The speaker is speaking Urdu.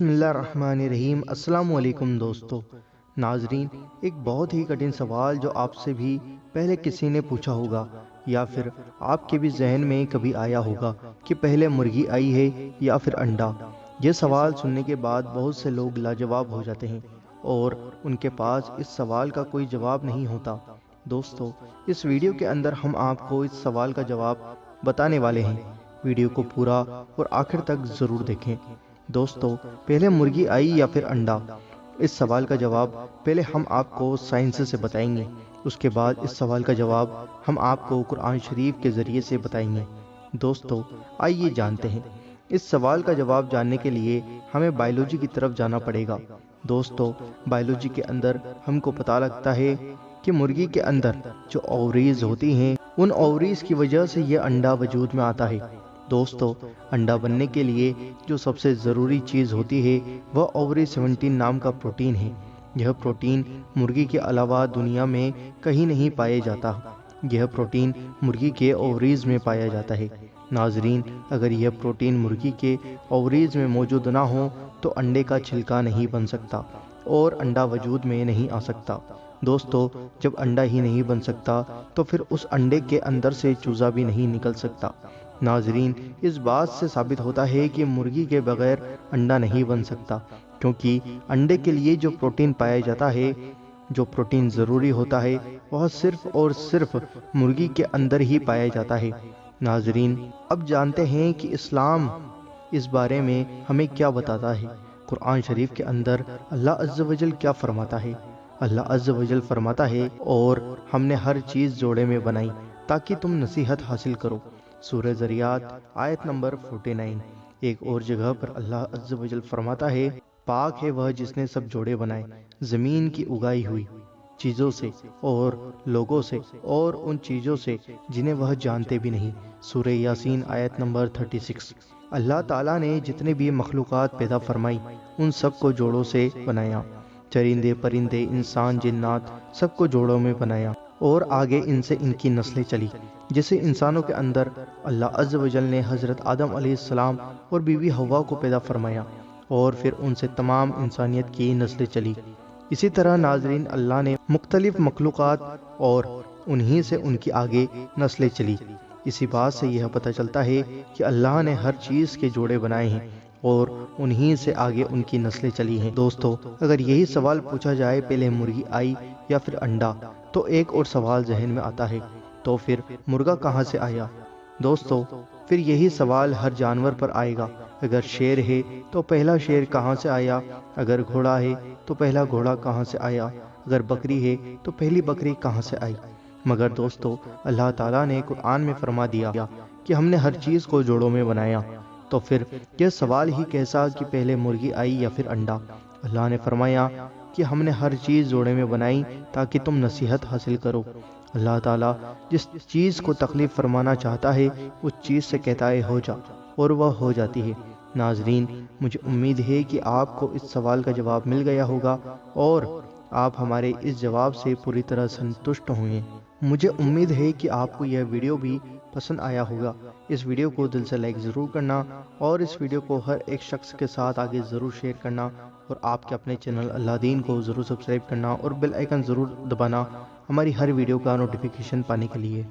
بسم اللہ الرحمن الرحیم۔ السلام علیکم دوستو ناظرین، ایک بہت ہی کٹھن سوال جو آپ سے بھی پہلے کسی نے پوچھا ہوگا یا پھر آپ کے بھی ذہن میں کبھی آیا ہوگا کہ پہلے مرغی آئی ہے یا پھر انڈا۔ یہ سوال سننے کے بعد بہت سے لوگ لاجواب ہو جاتے ہیں اور ان کے پاس اس سوال کا کوئی جواب نہیں ہوتا۔ دوستو، اس ویڈیو کے اندر ہم آپ کو اس سوال کا جواب بتانے والے ہیں۔ ویڈیو کو پورا اور آخر تک ضرور دیکھیں۔ دوستو، پہلے مرغی آئی یا پھر انڈا؟ اس سوال کا جواب پہلے ہم آپ کو سائنس سے بتائیں گے، اس کے بعد اس سوال کا جواب ہم آپ کو قرآن شریف کے ذریعے سے بتائیں گے۔ دوستو، آئیے جانتے ہیں۔ اس سوال کا جواب جاننے کے لیے ہمیں بائیولوجی کی طرف جانا پڑے گا۔ دوستو، بائیولوجی کے اندر ہم کو پتہ لگتا ہے کہ مرغی کے اندر جو اووریز ہوتی ہیں، ان اووریز کی وجہ سے یہ انڈا وجود میں آتا ہے۔ دوستو، انڈا بننے کے لیے جو سب سے ضروری چیز ہوتی ہے وہ اووری 17 نام کا پروٹین ہے۔ یہ پروٹین مرغی کے علاوہ دنیا میں کہیں نہیں پائے جاتا۔ یہ پروٹین مرغی کے اووریز میں پایا جاتا ہے۔ ناظرین، اگر یہ پروٹین مرغی کے اووریز میں موجود نہ ہو تو انڈے کا چھلکا نہیں بن سکتا اور انڈا وجود میں نہیں آ سکتا۔ دوستو، جب انڈا ہی نہیں بن سکتا تو پھر اس انڈے کے اندر سے چوزا بھی نہیں نکل سکتا۔ ناظرین، اس بات سے ثابت ہوتا ہے کہ مرغی کے بغیر انڈا نہیں بن سکتا، کیونکہ انڈے کے لیے جو پروٹین پایا جاتا ہے، جو پروٹین ضروری ہوتا ہے، وہ صرف اور صرف مرغی کے اندر ہی پایا جاتا ہے۔ ناظرین، اب جانتے ہیں کہ اسلام اس بارے میں ہمیں کیا بتاتا ہے۔ قرآن شریف کے اندر اللہ عز و جل کیا فرماتا ہے؟ اللہ عز و جل فرماتا ہے، اور ہم نے ہر چیز جوڑے میں بنائی تاکہ تم نصیحت حاصل کرو۔ سورہ ذریات آیت نمبر 49۔ ایک اور جگہ پر اللہ عز و جل فرماتا ہے، پاک ہے وہ جس نے سب جوڑے بنائے زمین کی اگائی ہوئی چیزوں سے اور لوگوں سے اور ان چیزوں سے جنہیں وہ جانتے بھی نہیں۔ سورہ یاسین آیت نمبر 36۔ اللہ تعالیٰ نے جتنے بھی مخلوقات پیدا فرمائی ان سب کو جوڑوں سے بنایا۔ چرندے، پرندے، انسان، جنات، سب کو جوڑوں میں بنایا اور آگے ان سے ان کی نسلیں چلی۔ جیسے انسانوں کے اندر اللہ عز و جل نے حضرت آدم علیہ السلام اور بیوی حوا کو پیدا فرمایا اور پھر ان سے تمام انسانیت کی نسلیں چلی۔ اسی طرح ناظرین، اللہ نے مختلف مخلوقات اور انہی سے ان کی آگے نسلیں چلی۔ اسی بات سے یہ پتہ چلتا ہے کہ اللہ نے ہر چیز کے جوڑے بنائے ہیں اور انہی سے آگے ان کی نسلیں چلی ہیں۔ دوستو، اگر یہی سوال پوچھا جائے پہلے مرغی آئی یا پھر انڈا، تو ایک اور سوال ذہن میں آتا ہے، تو پھر مرغا کہاں سے آیا؟ دوستو، پھر یہی سوال ہر جانور پر آئے گا۔ اگر شیر ہے تو پہلا شیر کہاں سے آیا؟ اگر گھوڑا ہے تو پہلا گھوڑا کہاں سے آیا؟ اگر بکری ہے تو پہلی بکری کہاں سے آئی؟ مگر دوستو، اللہ تعالیٰ نے قرآن میں فرما دیا کہ ہم نے ہر چیز کو جوڑوں میں بنایا، تو پھر یہ سوال ہی کیسا کہ پہلے مرغی آئی یا پھر انڈا؟ اللہ نے فرمایا کہ ہم نے ہر چیز جوڑے میں بنائی تاکہ تم نصیحت حاصل کرو۔ اللہ تعالیٰ جس چیز کو تکلیف فرمانا چاہتا ہے اس چیز سے کہتا ہے ہو جا، اور وہ ہو جاتی ہے۔ ناظرین، مجھے امید ہے کہ آپ کو اس سوال کا جواب مل گیا ہوگا اور آپ ہمارے اس جواب سے پوری طرح سنتشٹ ہوئے۔ مجھے امید ہے کہ آپ کو یہ ویڈیو بھی پسند آیا ہوگا۔ اس ویڈیو کو دل سے لائک ضرور کرنا اور اس ویڈیو کو ہر ایک شخص کے ساتھ آگے ضرور شیئر کرنا، اور آپ کے اپنے چینل اللہ دین کو ضرور سبسکرائب کرنا اور بیل آئیکن ضرور دبانا ہماری ہر ویڈیو کا نوٹیفیکیشن پانے کے لیے۔